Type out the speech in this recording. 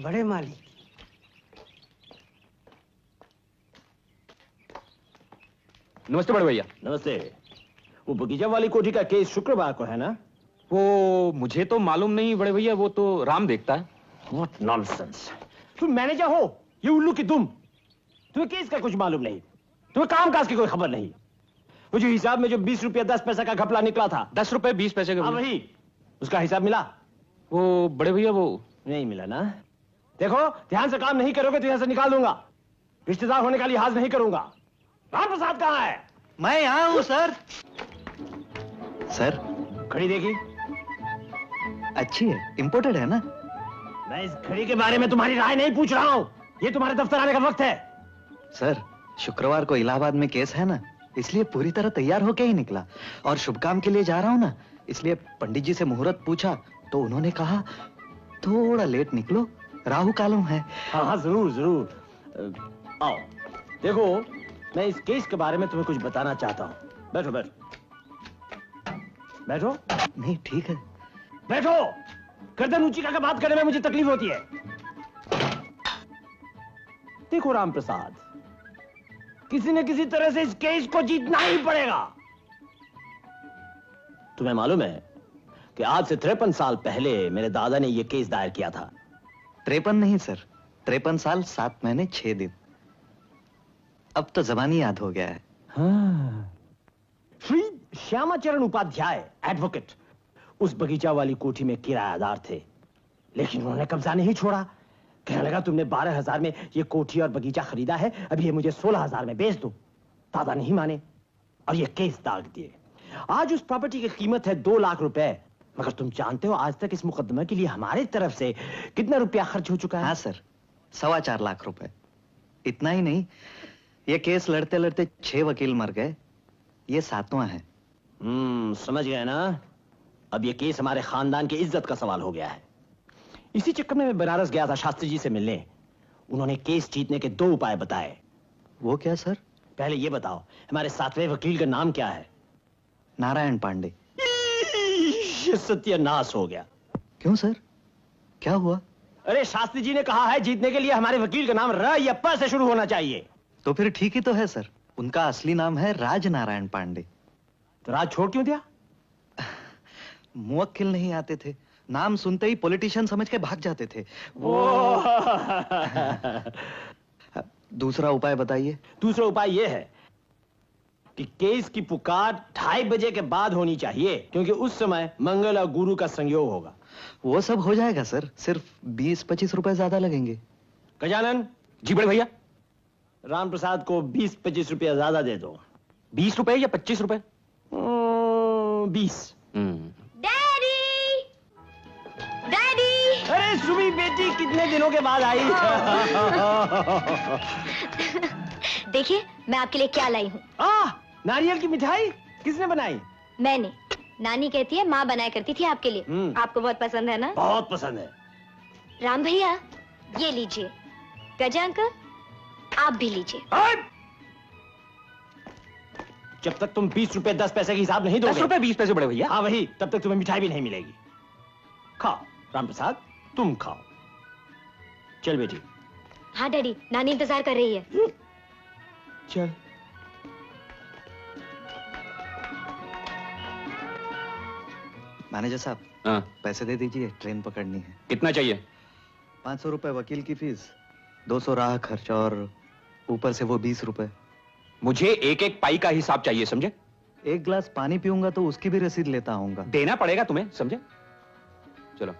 बड़े मालिक। नमस्ते बड़े भैया। नमस्ते। वो बगीचा वाली कोठी का केस शुक्रवार को है ना? वो मुझे तो मालूम नहीं बड़े भैया, वो तो राम देखता है। What nonsense! तुम मैनेजर हो, ये उल्लू की तुम। तुम्हें केस का कुछ मालूम नहीं, तुम्हें कामकाज की कोई खबर नहीं। वो जो हिसाब में जो 20 रुपया 10 पैसा का घपला निकला था, 10 रुपए 20 पैसे का। वही उसका हिसाब मिला? वो बड़े भैया वो नहीं मिला ना? देखो, ध्यान से काम नहीं करोगे तो यहां से निकाल दूंगा। रिश्तेदार होने का लिहाज नहीं करूंगा। राम प्रसाद कहाँ है? मैं यहाँ हूँ सर। सर घड़ी देखी? अच्छी है, इंपोर्टेड है ना? मैं इस घड़ी के बारे में तुम्हारी राय नहीं पूछ रहा हूँ। ये तुम्हारे दफ्तर आने का वक्त है। सर शुक्रवार को इलाहाबाद में केस है ना, इसलिए पूरी तरह तैयार होके ही निकला। और शुभ काम के लिए जा रहा हूँ ना, इसलिए पंडित जी से मुहूर्त पूछा तो उन्होंने कहा थोड़ा लेट निकलो, राहु कालम है। हाँ हाँ जरूर जरूर। आओ देखो, मैं इस केस के बारे में तुम्हें कुछ बताना चाहता हूँ। बैठो बैठो बैठो। नहीं ठीक है। बैठो। गर्दन ऊंची करके बात करने में मुझे तकलीफ होती है। देखो राम प्रसाद, किसी न किसी तरह से इस केस को जीतना ही पड़ेगा। तुम्हें मालूम है कि आज से 53 साल पहले मेरे दादा ने यह केस दायर किया था। 53 नहीं सर, 53 साल 7 महीने 6 दिन। अब तो जबानी याद हो गया है। हाँ। श्री श्यामाचरण उपाध्याय एडवोकेट उस बगीचा वाली कोठी में किरायादार थे, लेकिन उन्होंने कब्जा नहीं छोड़ा। कहने लगा तुमने 12,000 में ये कोठी और बगीचा खरीदा है, अभी ये मुझे 16,000 में बेच दो। दादा नहीं माने और ये केस दाग दिए। आज उस प्रॉपर्टी की कीमत है 2 लाख रुपए। मगर तुम जानते हो आज तक इस मुकदमे के लिए हमारी तरफ से कितना रुपया खर्च हो चुका है? हाँ सर, 4.25 लाख रुपए। इतना ही नहीं, ये केस लड़ते लड़ते 6 वकील मर गए, ये 7वां है। समझ गए ना? अब ये केस हमारे खानदान की इज्जत का सवाल हो गया है। इसी चक्कर में मैं बनारस गया था शास्त्री जी से मिलने। उन्होंने केस जीतने के 2 उपाय बताए। वो क्या सर? पहले ये बताओ, हमारे 7वें वकील का नाम क्या है? नारायण पांडे। ये सत्यानाश हो गया। क्यों सर, क्या हुआ? अरे शास्त्री जी ने कहा है जीतने के लिए हमारे वकील का नाम र या प से शुरू होना चाहिए। तो फिर ठीक ही तो है सर, उनका असली नाम है राज नारायण पांडे। तो राज छोड़ क्यों दिया? मुवक्किल नहीं आते थे, नाम सुनते ही पॉलिटिशियन समझ के भाग जाते थे वो। दूसरा उपाय बताइए। दूसरा उपाय यह है कि केस की पुकार 2:30 बजे के बाद होनी चाहिए, क्योंकि उस समय मंगल और गुरु का संयोग होगा। वो सब हो जाएगा सर, सिर्फ 20-25 रुपए ज्यादा लगेंगे। गजानन। जी बड़े भैया। राम प्रसाद को 20-25 रुपया ज्यादा दे दो। 20 रुपए या 25 रुपए? 20। Daddy, daddy. अरे सुमी बेटी, कितने दिनों के बाद आई। देखिए मैं आपके लिए क्या लाई हूँ। नारियल की मिठाई किसने बनाई? मैंने। नानी कहती है माँ बनाया करती थी आपके लिए। आपको बहुत पसंद है ना? बहुत पसंद है। राम भैया ये लीजिए। गजा अंकल आप भी लीजिए। जब तक तुम 20 रुपए 10 पैसे के हिसाब नहीं दोगे। 10 रुपए 20 पैसे बड़े भैया। हाँ वही, तब तक तुम्हें मिठाई भी नहीं मिलेगी। खाओ राम प्रसाद, तुम खाओ। चल बेटी। हाँ डैडी, नानी इंतजार कर रही है। चल। मैनेजर साहब, हाँ। पैसे दे दीजिए, ट्रेन पकड़नी है। कितना चाहिए? 500 रुपए वकील की फीस, 200 राह खर्च और ऊपर से वो 20 रुपए। मुझे एक एक पाई का हिसाब चाहिए, समझे? एक गिलास पानी पीऊंगा तो उसकी भी रसीद लेता आऊंगा। देना पड़ेगा तुम्हें, समझे? चलो।